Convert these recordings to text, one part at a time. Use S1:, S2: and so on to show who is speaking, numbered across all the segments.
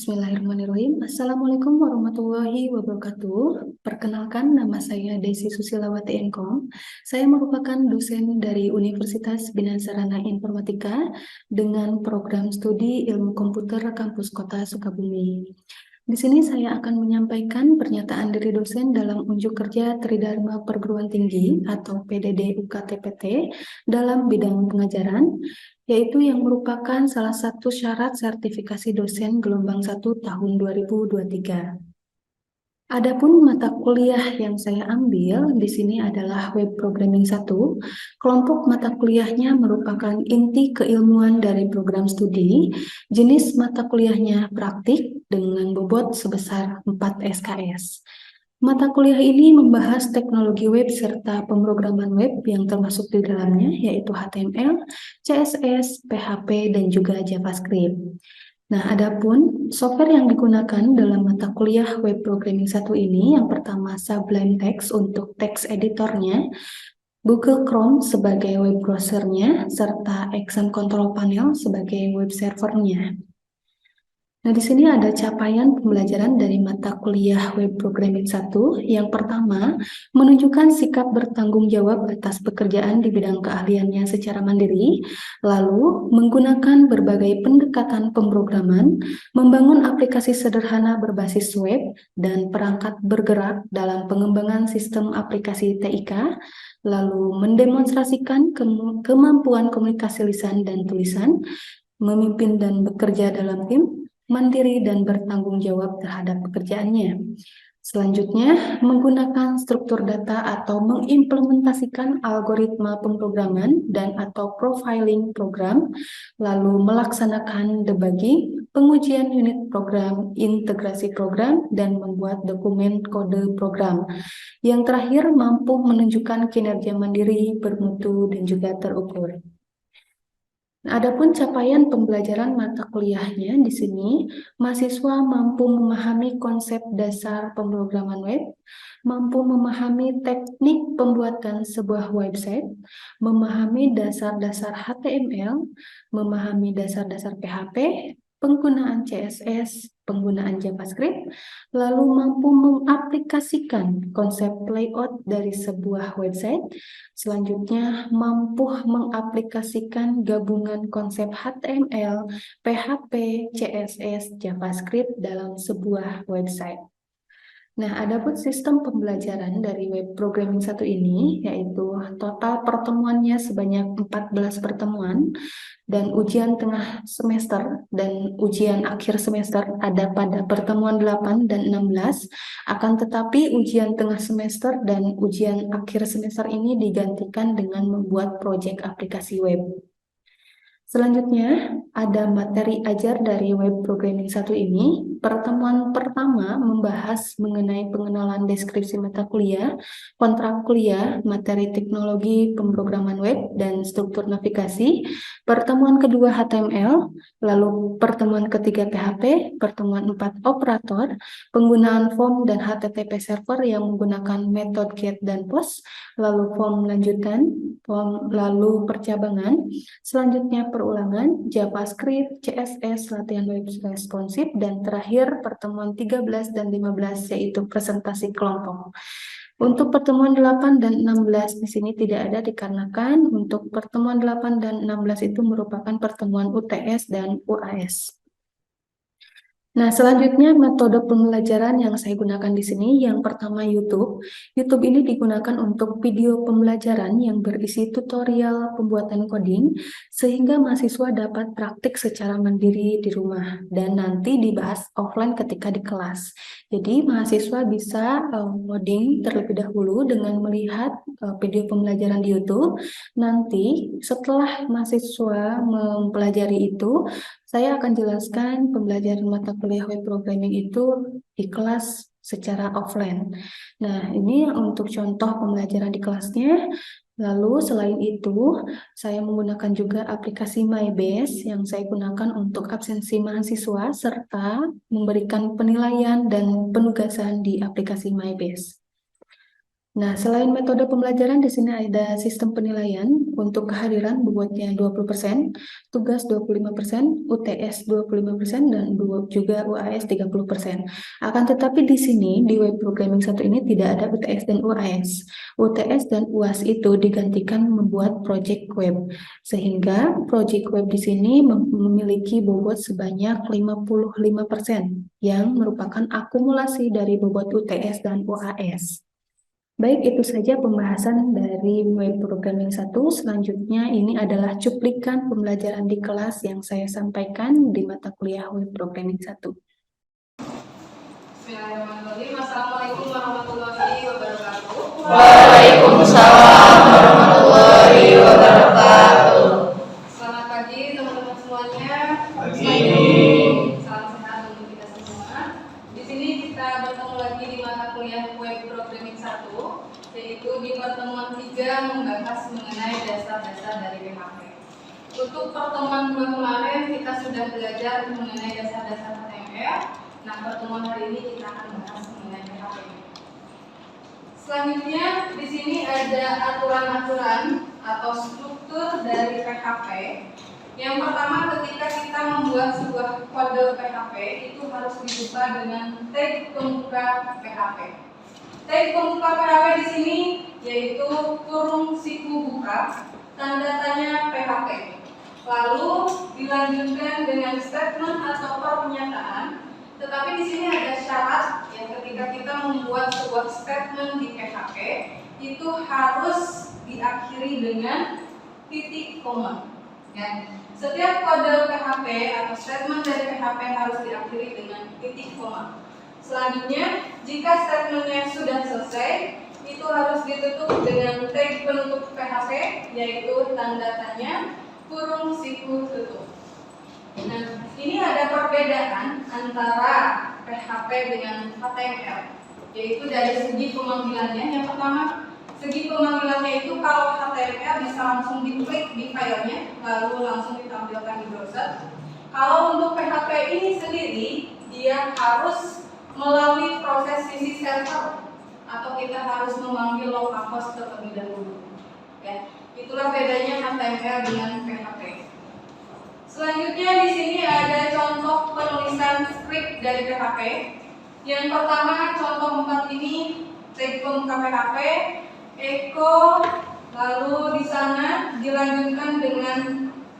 S1: Bismillahirrahmanirrahim. Assalamualaikum warahmatullahi wabarakatuh. Perkenalkan, nama saya Desi Susilawati Enkom. Saya merupakan dosen dari Universitas Bina Sarana Informatika dengan program studi Ilmu Komputer Kampus Kota Sukabumi. Di sini saya akan menyampaikan pernyataan dari dosen dalam unjuk kerja Tridharma Perguruan Tinggi atau PDD UKT-PT dalam bidang pengajaran, yaitu yang merupakan salah satu syarat sertifikasi dosen gelombang 1 tahun 2023. Adapun mata kuliah yang saya ambil di sini adalah Web Programming 1. Kelompok mata kuliahnya merupakan inti keilmuan dari program studi. Jenis mata kuliahnya praktik dengan bobot sebesar 4 SKS. Mata kuliah ini membahas teknologi web serta pemrograman web yang termasuk di dalamnya yaitu HTML, CSS, PHP, dan juga JavaScript. Nah, adapun software yang digunakan dalam mata kuliah Web Programming 1 ini, yang pertama Sublime Text untuk text editornya, Google Chrome sebagai web browsernya, serta Action Control Panel sebagai web servernya. Nah, di sini ada capaian pembelajaran dari mata kuliah Web Programming 1. Yang pertama, menunjukkan sikap bertanggung jawab atas pekerjaan di bidang keahliannya secara mandiri, lalu menggunakan berbagai pendekatan pemrograman, membangun aplikasi sederhana berbasis web, dan perangkat bergerak dalam pengembangan sistem aplikasi TIK, lalu mendemonstrasikan kemampuan komunikasi lisan dan tulisan, memimpin dan bekerja dalam tim, mandiri dan bertanggung jawab terhadap pekerjaannya. Selanjutnya, menggunakan struktur data atau mengimplementasikan algoritma pemrograman dan atau profiling program, lalu melaksanakan debugging, pengujian unit program, integrasi program, dan membuat dokumen kode program. Yang terakhir, mampu menunjukkan kinerja mandiri, bermutu, dan juga terukur. Adapun capaian pembelajaran mata kuliahnya di sini, mahasiswa mampu memahami konsep dasar pemrograman web, mampu memahami teknik pembuatan sebuah website, memahami dasar-dasar HTML, memahami dasar-dasar PHP, penggunaan CSS, penggunaan JavaScript, lalu mampu mengaplikasikan konsep layout dari sebuah website. Selanjutnya, mampu mengaplikasikan gabungan konsep HTML, PHP, CSS, JavaScript dalam sebuah website. Nah, adapun sistem pembelajaran dari Web Programming 1 ini, yaitu total pertemuannya sebanyak 14 pertemuan, dan ujian tengah semester dan ujian akhir semester ada pada pertemuan 8 dan 16, akan tetapi ujian tengah semester dan ujian akhir semester ini digantikan dengan membuat proyek aplikasi web. Selanjutnya, ada materi ajar dari Web Programming 1 ini. Pertemuan pertama membahas mengenai pengenalan deskripsi mata kuliah, kontrak kuliah, materi teknologi pemrograman web, dan struktur navigasi. Pertemuan kedua HTML, lalu pertemuan ketiga PHP, pertemuan 4 operator, penggunaan form dan HTTP server yang menggunakan metode GET dan POST, lalu form lanjutan, form lalu percabangan, selanjutnya perulangan, JavaScript, CSS, latihan web responsif, dan terakhir pertemuan 13 dan 15 yaitu presentasi kelompok. Untuk pertemuan 8 dan 16 di sini tidak ada dikarenakan untuk pertemuan 8 dan 16 itu merupakan pertemuan UTS dan UAS. Nah, selanjutnya metode pembelajaran yang saya gunakan di sini, yang pertama YouTube. YouTube ini digunakan untuk video pembelajaran yang berisi tutorial pembuatan coding, sehingga mahasiswa dapat praktik secara mandiri di rumah, dan nanti dibahas offline ketika di kelas. Jadi, mahasiswa bisa coding terlebih dahulu dengan melihat video pembelajaran di YouTube. Nanti, setelah mahasiswa mempelajari itu, saya akan jelaskan pembelajaran mata kuliah web programming itu di kelas secara offline. Nah, ini untuk contoh pembelajaran di kelasnya. Lalu selain itu, saya menggunakan juga aplikasi MyBase yang saya gunakan untuk absensi mahasiswa serta memberikan penilaian dan penugasan di aplikasi MyBase. Nah, selain metode pembelajaran, di sini ada sistem penilaian untuk kehadiran bobotnya 20%, tugas 25%, UTS 25%, dan juga UAS 30%. Akan tetapi di sini, di web programming 1 ini tidak ada UTS dan UAS. UTS dan UAS itu digantikan membuat project web, sehingga project web di sini memiliki bobot sebanyak 55%, yang merupakan akumulasi dari bobot UTS dan UAS. Baik, itu saja pembahasan dari web programming 1. Selanjutnya ini adalah cuplikan pembelajaran di kelas yang saya sampaikan di mata kuliah web programming 1.
S2: Bismillahirrahmanirrahim. Assalamualaikum warahmatullahi wabarakatuh.
S3: Waalaikumsalam warahmatullahi wabarakatuh.
S2: Selamat pagi teman-teman semuanya.
S3: Pagi.
S2: Salam sehat untuk kita semua. Di sini kita bertemu lagi di mata kuliah web programming 1, yaitu di pertemuan 3 membahas mengenai dasar-dasar dari PHP. Untuk pertemuan 2 kemarin kita sudah belajar mengenai dasar-dasar HTML. Nah, pertemuan hari ini kita akan bahas mengenai PHP. Selanjutnya di sini ada aturan-aturan atau struktur dari PHP. Yang pertama, ketika kita membuat sebuah kode PHP itu harus dibuka dengan tag pembuka PHP. Tag pembuka PHP di sini yaitu kurung siku buka, tanda tanya PHP. Lalu dilanjutkan dengan statement atau pernyataan. Tetapi di sini ada syarat yang ketika kita membuat sebuah statement di PHP itu harus diakhiri dengan titik koma. Ya. Setiap kode PHP atau statement dari PHP harus diakhiri dengan titik koma. Selanjutnya, jika statementnya sudah selesai, itu harus ditutup dengan tag penutup PHP, yaitu tanda tanya kurung siku tutup. Nah, ini ada perbedaan antara PHP dengan HTML, yaitu dari segi pemanggilannya. Yang pertama, segi pemanggilannya itu kalau HTML bisa langsung diklik di filenya, lalu langsung ditampilkan di browser. Kalau untuk PHP ini sendiri, dia harus melalui proses sisi server, atau kita harus memanggil localhost terlebih dahulu. Ya, itulah bedanya HTML dengan PHP. Selanjutnya di sini ada contoh penulisan script dari PHP. Yang pertama, contoh 4 ini tag pembuka PHP, echo, lalu di sana dilanjutkan dengan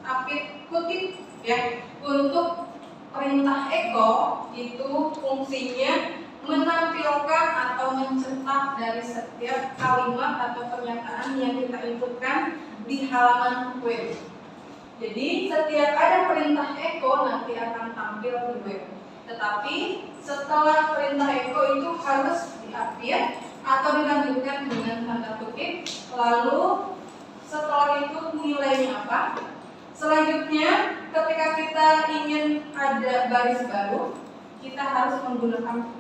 S2: apit kutip. Ya, untuk perintah echo itu fungsinya menampilkan atau mencetak dari setiap kalimat atau pernyataan yang kita inputkan di halaman web. Jadi setiap ada perintah echo nanti akan tampil di web. Tetapi setelah perintah echo itu harus diakhir atau dilanjutkan dengan tanda kutip. Lalu setelah itu nilainya apa? Selanjutnya ketika kita ingin ada baris baru, kita harus menggunakan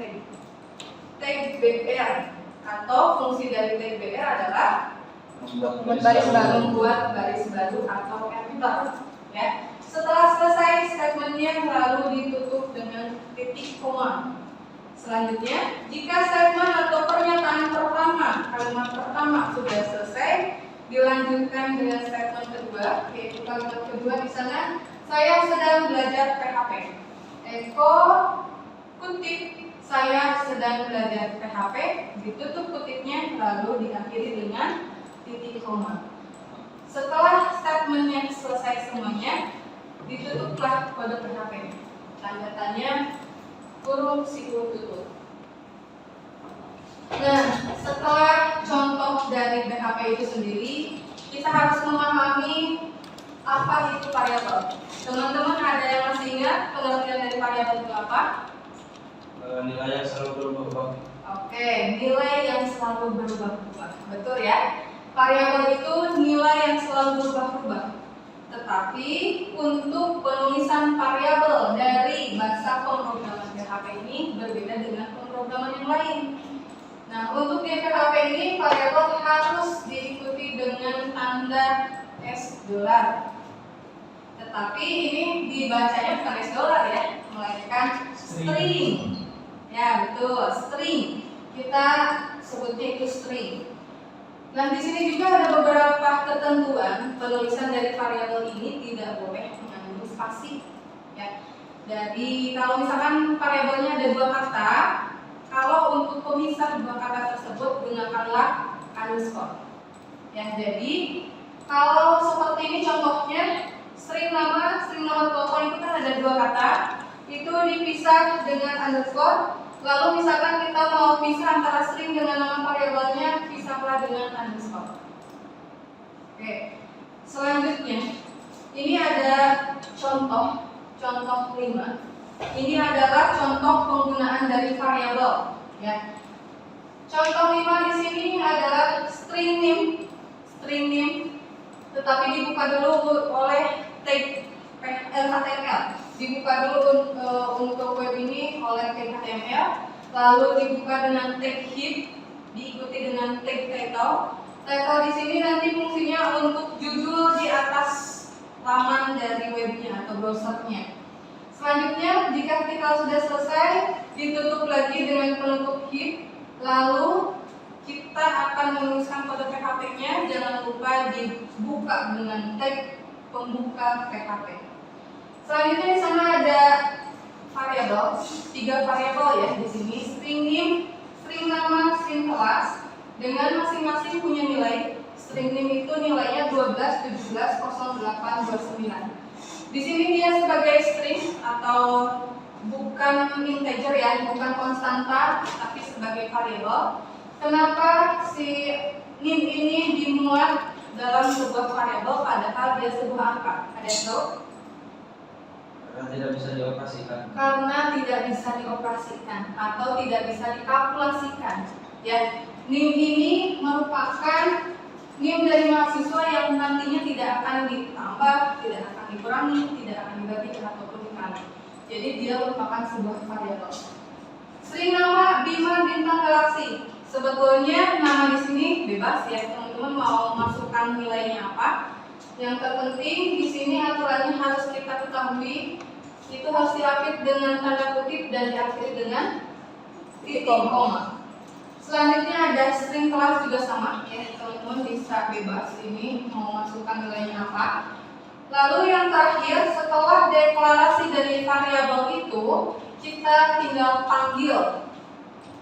S2: tag BR, atau fungsi dari tag BR adalah membuat baris baru atau enter. Ya. Setelah selesai statementnya lalu ditutup dengan titik koma. Selanjutnya, jika statement atau pernyataan pertama, kalimat pertama sudah selesai, dilanjutkan dengan statement kedua, yaitu kalimat kedua di sana, saya sedang belajar PHP. Echo kutip, saya sedang belajar PHP, ditutup kutipnya lalu diakhiri dengan titik koma. Setelah statementnya selesai semuanya, ditutuplah kode PHP. Tanda tanya kurung siku tutup. Nah, setelah contoh dari PHP itu sendiri, kita harus memahami apa itu variabel. Teman-teman ada yang masih ingat pengertian dari variabel itu apa?
S3: Nilai yang selalu berubah-ubah.
S2: Oke, nilai yang selalu berubah-ubah. Betul ya? Variabel itu nilai yang selalu berubah-ubah. Tetapi untuk penulisan variabel dari bahasa pemrograman PHP ini berbeda dengan pemrograman yang lain. Nah, untuk di PHP ini variabel harus diikuti dengan tanda $. Tetapi ini dibacanya bukan $, ya, melainkan string. Ya, betul, string. Kita sebutnya itu string. Nah, di sini juga ada beberapa ketentuan penulisan dari variabel ini tidak boleh mengandung spasi. Ya. Jadi kalau misalkan variabelnya ada dua kata, kalau untuk pemisah dua kata tersebut gunakanlah underscore. Ya, jadi kalau seperti ini contohnya string nama telepon itu kan ada dua kata, itu dipisah dengan underscore. Lalu misalkan kita mau pisah antara string dengan nama variabelnya, pisahlah dengan underscore. Oke. Selanjutnya, ini ada contoh 5. Ini adalah contoh penggunaan dari variabel. Ya. Contoh 5 di sini adalah string name, tetapi dibuka dulu oleh tag HTML. Dibuka dulu untuk web ini oleh tag HTML, lalu dibuka dengan tag head, diikuti dengan tag title. Title di sini nanti fungsinya untuk judul di atas laman dari webnya atau browsernya. Selanjutnya, jika artikel sudah selesai, ditutup lagi dengan penutup head, lalu kita akan menuliskan kode PHP-nya. Jangan lupa dibuka dengan tag pembuka PHP. Selanjutnya di sana ada variabel, 3 variabel ya di sini, string name, string nama, string kelas, dengan masing-masing punya nilai. String name itu nilainya 12, 17, 08, 29. Di sini dia sebagai string atau bukan integer ya, bukan konstanta, tapi sebagai variabel. Kenapa si name ini dimuat dalam sebuah variabel padahal dia sebuah angka? Ada yang tahu?
S3: Karena tidak bisa dioperasikan.
S2: Karena tidak bisa dioperasikan atau tidak bisa dikalkulasikan. Ya, NIM ini merupakan NIM dari mahasiswa yang nantinya tidak akan ditambah, tidak akan dikurangi, tidak akan dibagi ataupun dikali. Jadi dia merupakan sebuah variabel. String nama Bima Bintang Galaksi. Sebetulnya nama di sini bebas ya, teman-teman mau masukkan nilainya apa. Yang terpenting di sini aturannya harus kita ketahui, itu harus diapit dengan tanda kutip dan diakhiri dengan titik koma. Selanjutnya ada string kelas juga sama ya, teman-teman bisa bebas ini mau masukkan nilainya apa. Lalu yang terakhir, setelah deklarasi dari variabel itu, kita tinggal panggil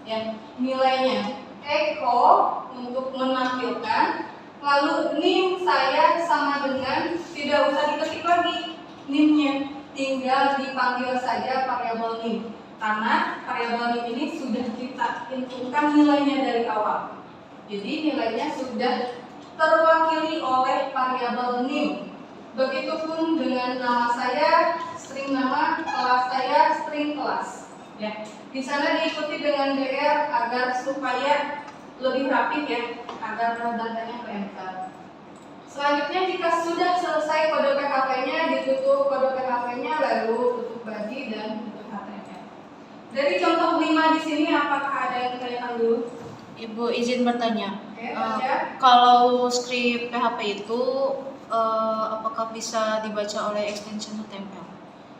S2: ya nilainya echo untuk menampilkan. Lalu NIM saya sama dengan, tidak usah diketik lagi NIM-nya, tinggal dipanggil saja variabel NIM. Karena variabel NIM ini sudah kita inputkan nilainya dari awal. Jadi nilainya sudah terwakili oleh variabel NIM. Begitupun dengan nama saya, string nama, kelas saya, string kelas. Ya, di sana diikuti dengan DR agar supaya lebih rapi ya, agar datanya keempel. Selanjutnya jika sudah selesai kode PHP-nya, ditutup kode PHP-nya, lalu tutup body dan tutup HTML. Dari contoh 5 di sini, apakah ada yang ditanyakan dulu?
S4: Ibu izin bertanya.
S2: Oke,
S4: kalau script PHP itu apakah bisa dibaca oleh extension HTML?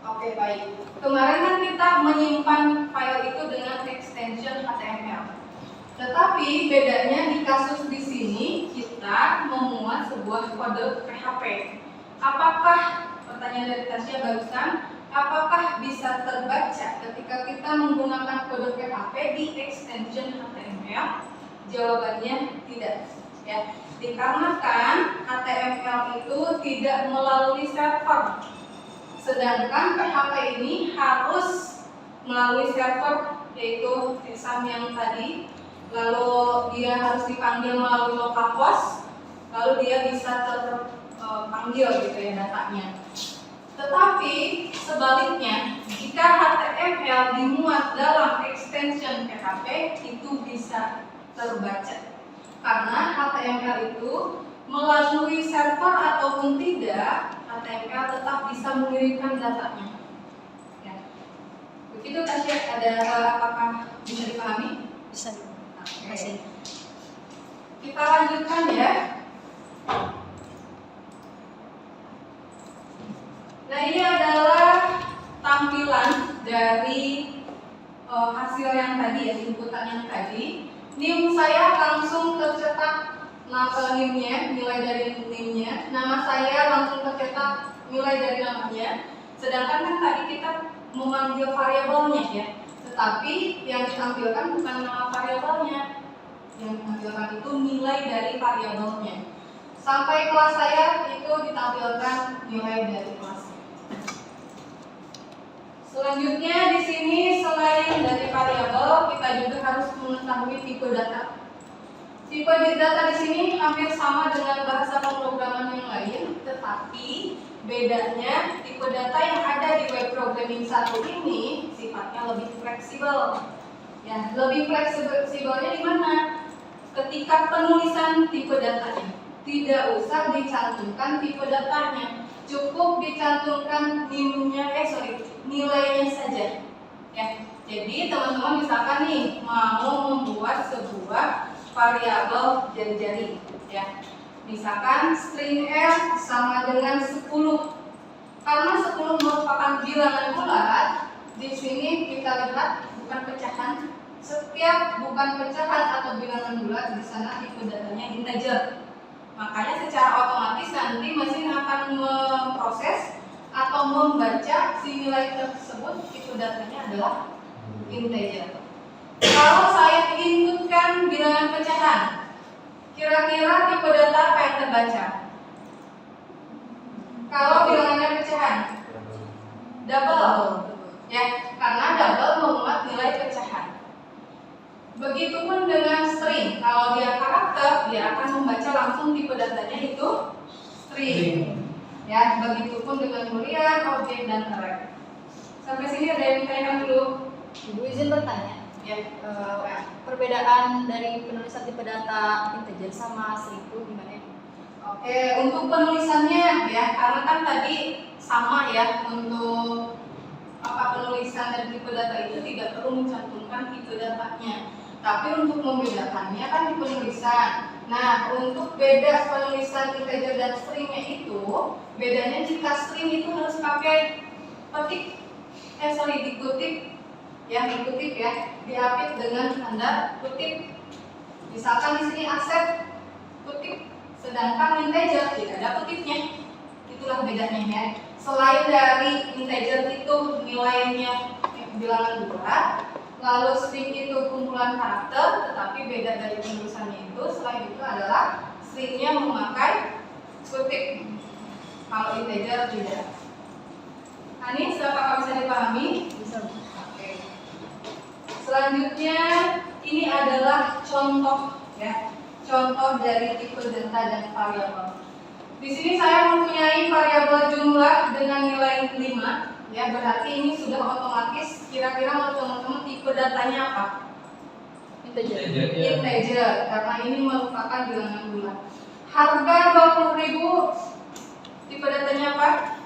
S2: Oke, baik. Kemarin kan kita menyimpan file itu dengan extension HTML. Tetapi bedanya di kasus di sini kita memuat sebuah kode PHP. Apakah, pertanyaan dari Tasya barusan, apakah bisa terbaca ketika kita menggunakan kode PHP di extension HTML? Jawabannya tidak. Ya, dikarenakan HTML itu tidak melalui server. Sedangkan PHP ini harus melalui server, yaitu exam yang tadi. Lalu dia harus dipanggil melalui localhost, lalu dia bisa terpanggil gitu ya datanya. Tetapi sebaliknya, jika HTML dimuat dalam extension PHP, itu bisa terbaca. Karena HTML itu melalui server ataupun tidak, HTML tetap bisa mengirimkan datanya. Ya. Begitu Tasya, ada apakah bisa dipahami?
S4: Bisa.
S2: Oke.
S4: Masih.
S2: Kita lanjutkan ya. Nah, ini adalah tampilan dari hasil yang tadi ya, inputan yang tadi. NIM saya langsung tercetak NIM-nya, nilai dari NIM-nya. Nama saya langsung tercetak nilai dari namanya. Sedangkan kan tadi kita memanggil variabelnya ya. Tetapi yang ditampilkan bukan nama variabelnya. Yang ditampilkan itu nilai dari variabelnya. Sampai kelas saya itu ditampilkan nilai dari kelasnya. Selanjutnya di sini selain dari variabel, kita juga harus mengetahui tipe data. Tipe data di sini hampir sama dengan bahasa pemrograman yang lain, tetapi bedanya tipe data yang ada di web programming 1 ini sifatnya lebih fleksibel. Ya, lebih fleksibelnya di mana? Ketika penulisan tipe datanya, tidak usah dicantumkan tipe datanya, cukup dicantumkan nilainya saja. Ya, jadi teman-teman misalkan nih mau membuat sebuah variabel jari-jari, ya. Misalkan string L sama dengan 10. Karena 10 merupakan bilangan bulat, di sini kita lihat bukan pecahan. Setiap bukan pecahan atau bilangan bulat di sana tipe datanya integer. Makanya secara otomatis nanti mesin akan memproses atau membaca si nilai tersebut tipe datanya adalah integer. Kalau saya inputkan bilangan pecahan, kira-kira tipe data apa yang terbaca? Kalau bilangannya pecahan, double, ya, karena double memuat nilai pecahan. Begitupun dengan string, kalau dia karakter, dia akan membaca langsung tipe datanya itu string. Ya, begitupun dengan boolean, objek, dan array. Sampai sini ada yang ditanyakan dulu?
S5: Ibu izin bertanya,
S2: Ya,
S5: perbedaan dari penulisan tipe data integer sama string itu gimana ya?
S2: Oke, untuk penulisannya ya, karena kan tadi sama ya untuk penulisan dan tipe data itu tidak perlu mencantumkan tipe datanya. Tapi untuk membedakannya kan di penulisan. Nah, untuk beda penulisan integer dan stringnya itu, bedanya jika string itu harus pakai dikutip. Ya, dikutip ya, diapit dengan tanda kutip. Misalkan di sini aset kutip, sedangkan integer tidak ada kutipnya. Itulah bedanya ya. Selain dari integer itu nilainya bilangan bulat, lalu string itu kumpulan karakter, tetapi beda dari penulisannya itu. Selain itu adalah stringnya memakai kutip. Kalau integer tidak. Nah, ini apakah bisa dipahami?
S5: Bisa.
S2: Selanjutnya ini adalah contoh ya, contoh dari tipe data dan variabel. Di sini saya mempunyai variabel jumlah dengan nilai 5, ya berarti ini sudah otomatis. Kira-kira menurut teman-teman tipe datanya apa? Integer, karena ini merupakan bilangan bulat. Harga 20.000, tipe datanya apa?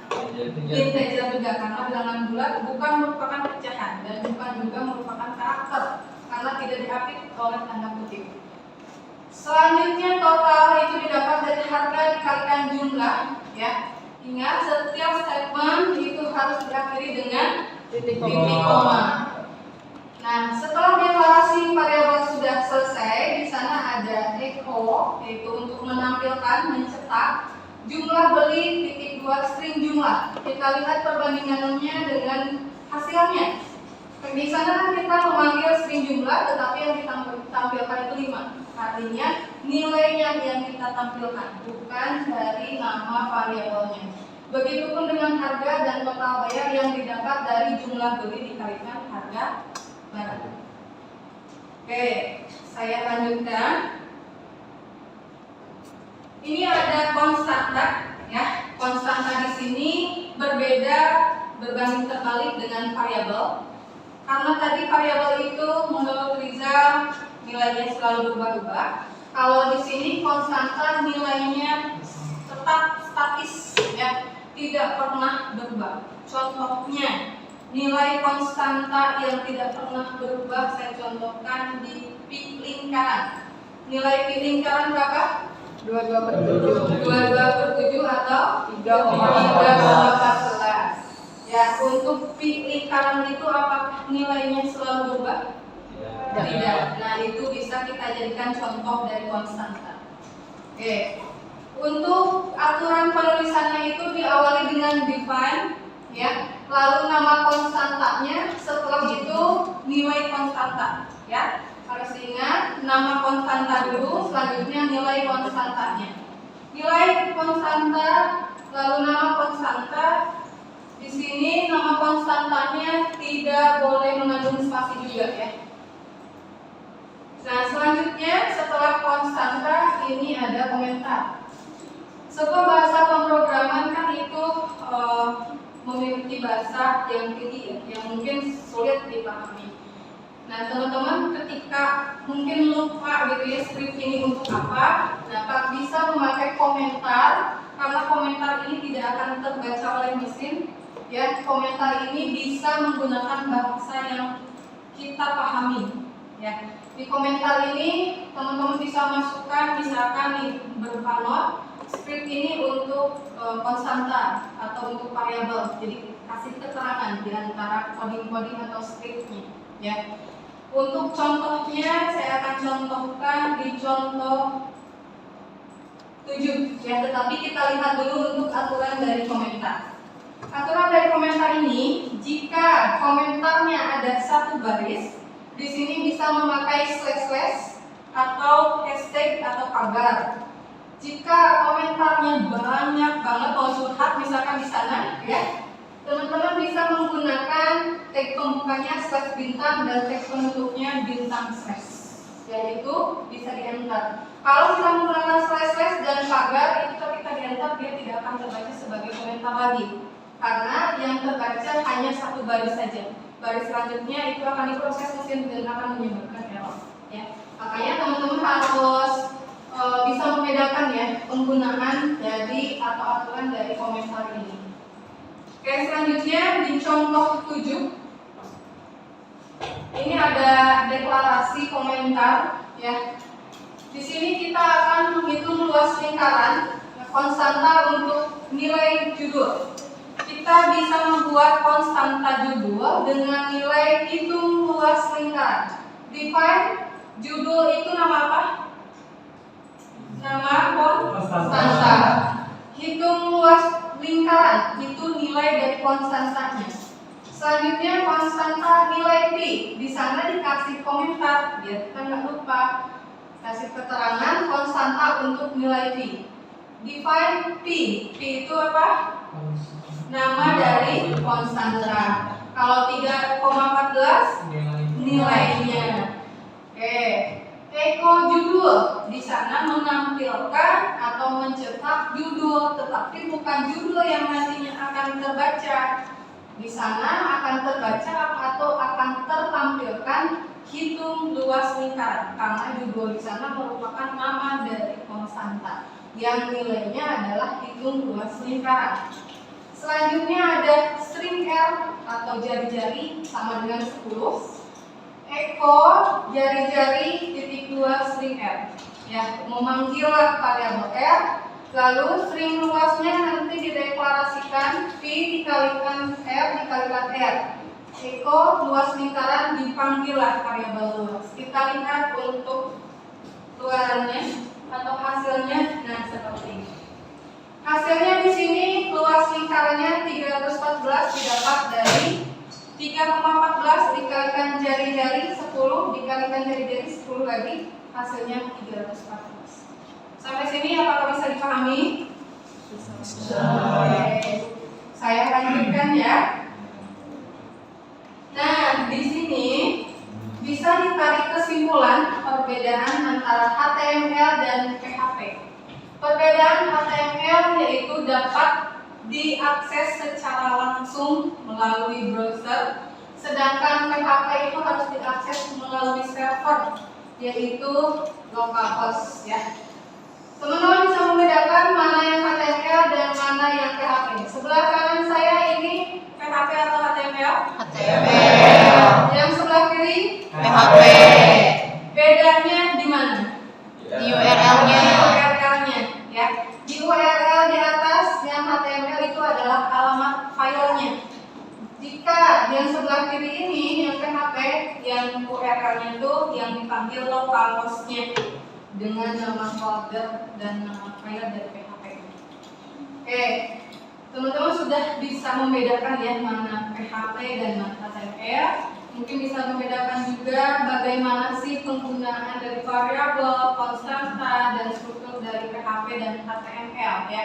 S2: Integer juga, karena bilangan bulat bukan merupakan pecahan dan bukan juga merupakan karakter karena tidak diapit oleh tanda kutip. Selanjutnya total itu didapat dari harga dikalikan jumlah, ya. Ingat setiap statement itu harus diakhiri dengan titik koma. Nah, setelah deklarasi variabel sudah selesai, di sana ada echo, yaitu untuk menampilkan, mencetak jumlah beli titik 2 string jumlah. Kita lihat perbandingannya dengan hasilnya. Di sana kan kita memanggil string jumlah, tetapi yang ditampilkan itu 5. Artinya nilainya yang kita tampilkan, bukan dari nama variabelnya. Begitupun dengan harga dan total bayar yang didapat dari jumlah beli dikalikan harga barang. Oke, saya lanjutkan. Ini ada konstanta, ya. Konstanta di sini berbeda, berbanding terbalik dengan variabel. Karena tadi variabel itu menurut Rizal nilainya selalu berubah-ubah. Kalau di sini konstanta nilainya tetap statis, ya, tidak pernah berubah. Contohnya nilai konstanta yang tidak pernah berubah saya contohkan di pi lingkaran. Nilai pi lingkaran berapa?
S5: 22/7.
S2: 22/7 atau 3,14. Ya, untuk pi lingkaran itu apakah nilainya selalu berubah? Tidak. Nah, itu bisa kita jadikan contoh dari konstanta. Oke. Untuk aturan penulisannya itu diawali dengan define, ya. Lalu nama konstantanya, setelah itu nilai konstanta, ya. Harus diingat nama konstanta dulu, selanjutnya nilai konstantanya. Nilai konstanta, lalu nama konstanta. Di sini nama konstantanya tidak boleh mengandung spasi juga, ya. Nah, selanjutnya setelah konstanta ini ada komentar. Sebuah bahasa pemrograman kan itu memiliki bahasa yang tinggi, ya, yang mungkin sulit dipahami. Nah, teman-teman ketika mungkin lupa gitu ya script ini untuk apa, nah bisa memakai komentar karena komentar ini tidak akan terbaca oleh mesin. Ya, komentar ini bisa menggunakan bahasa yang kita pahami. Ya, di komentar ini teman-teman bisa masukkan misalkan nih berupa not, script ini untuk konstanta atau untuk variabel. Jadi kasih keterangan di antara coding-coding atau scriptnya. Ya. Untuk contohnya saya akan contohkan di contoh 7. Ya, tetapi kita lihat dulu untuk aturan dari komentar. Aturan dari komentar ini, jika komentarnya ada satu baris, di sini bisa memakai slash atau hashtag atau pagar. Jika komentarnya banyak banget mau curhat misalkan di sana, ya, teman-teman bisa menggunakan tag pembukanya slash bintang dan tag penutupnya bintang slash, yaitu bisa di-enter. Kalau kita menggunakan slash dan pagar, itu ketika di-enter dia tidak akan terbaca sebagai komentar lagi, karena yang terbaca hanya satu baris saja. Baris selanjutnya itu akan diproses mesin dan akan menyebabkan error. Ya. Makanya teman-teman harus bisa membedakan ya penggunaan dari atau aturan dari komentar ini. Oke, selanjutnya di contoh 7 ini ada deklarasi komentar, ya. Di sini kita akan menghitung luas lingkaran konstanta untuk nilai judul. Kita bisa membuat konstanta judul dengan nilai hitung luas lingkaran. Define judul itu nama apa? Nama konstanta. Hitung luas lingkaran itu nilai dari konstantanya. Selanjutnya konstanta nilai P. Di sana dikasih komentar biar kita nggak lupa. Kasih keterangan konstanta untuk nilai P. Define P. P itu apa? Nama dari konstanta. Kalau 3,14 nilainya. Oke. Eko judul di sana menampilkan atau mencetak judul, tetapi bukan judul yang nantinya akan terbaca. Di sana akan terbaca atau akan tertampilkan hitung luas lingkaran, karena judul di sana merupakan nama dari konstanta yang nilainya adalah hitung luas lingkaran. Selanjutnya ada string R atau jari-jari sama dengan 10. Eko jari-jari titik 2 string R, ya, memanggil variabel R, lalu string luasnya nanti dideklarasikan P dikalikan R dikalikan R. Eko luas lingkaran dipanggil variabel luas. Kita lihat untuk luarannya atau hasilnya, nah seperti ini. Hasilnya di sini luas lingkarannya 314 didapat dari 3,14 dikalikan jari-jari 10 dikalikan jari-jari 10 lagi, hasilnya 314. Sampai sini apakah bisa dipahami? Bisa. Oke. Saya lanjutkan ya. Nah, di sini bisa ditarik kesimpulan perbedaan antara HTML dan PHP. Perbedaan HTML yaitu dapat diakses secara langsung melalui browser, sedangkan PHP itu harus diakses melalui server, yaitu localhost, ya. Teman-teman bisa membedakan mana yang HTML dan mana yang PHP. Sebelah kanan saya ini PHP atau HTML?
S4: HTML.
S2: Yang sebelah kiri?
S4: PHP.
S2: Bedanya di mana?
S4: Di URL-nya.
S2: URL-nya, ya. Di URL di atas yang HTML itu adalah alamat filenya. Jika yang sebelah kiri ini yang PHP, bagian URL-nya itu yang dipanggil localhost-nya dengan nama folder dan nama file dari PHP. Oke, teman-teman sudah bisa membedakan ya mana PHP dan mana HTML. Mungkin bisa membedakan juga bagaimana sih penggunaan dari variabel, konstanta, dan struktur dari PHP dan HTML ya.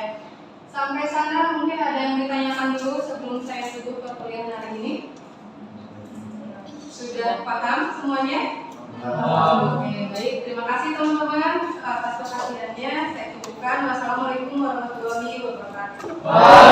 S2: Sampai sana mungkin ada yang ditanyakan dulu sebelum saya tutup perkuliahan hari ini. Sudah paham semuanya? Oke, baik. Terima kasih teman-teman atas perhatiannya. Saya cukupkan. Wassalamualaikum warahmatullahi wabarakatuh.